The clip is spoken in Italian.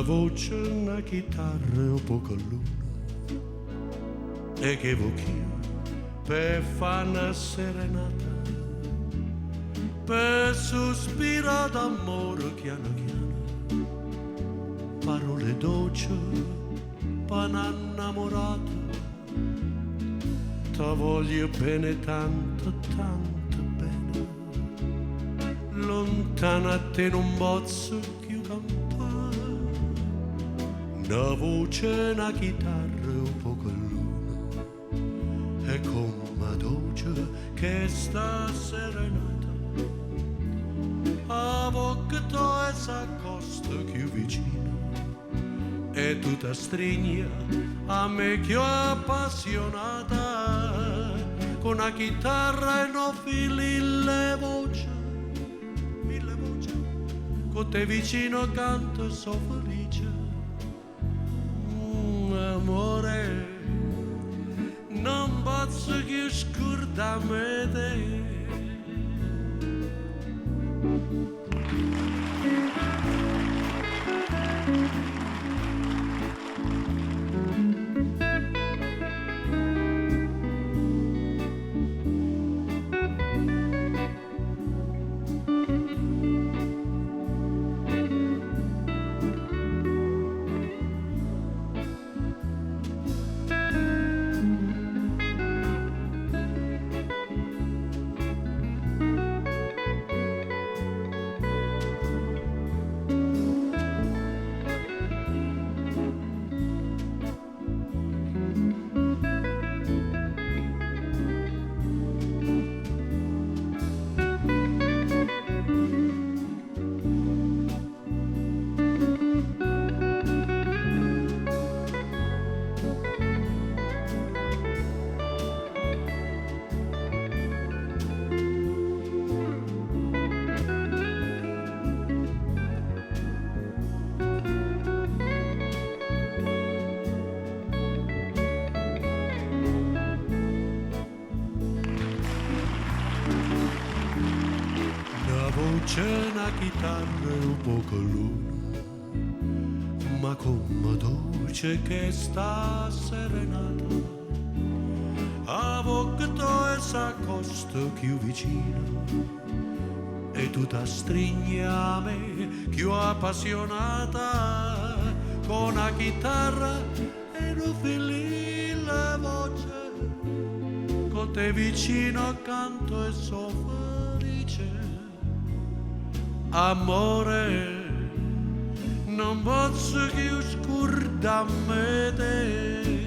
voce, una chitarra e un poco luna e che vochio per fare una serenata, per sospirare d'amore piano piano, parole dolci per un'annamorata. Ti voglio bene tanto, tanto bene, lontana a te non posso più cantare, una voce, una chitarra e un poco luna, e come dolce che sta serenata, a bocca tua s'accosta più vicino, e tu ti stringi a me più appassionata, con una chitarra e no fili le voci, con te vicino canto e so felice. Amore, non posso più scordarmi te. C'è una chitarra e un poco luna, ma come dolce che sta serenata, a bocca tua s'accosta più vicino, e tu ti stringi a me più appassionata, con una chitarra e non fili la voce, con te vicino accanto e so felice. Amore, non posso più scordarmi te.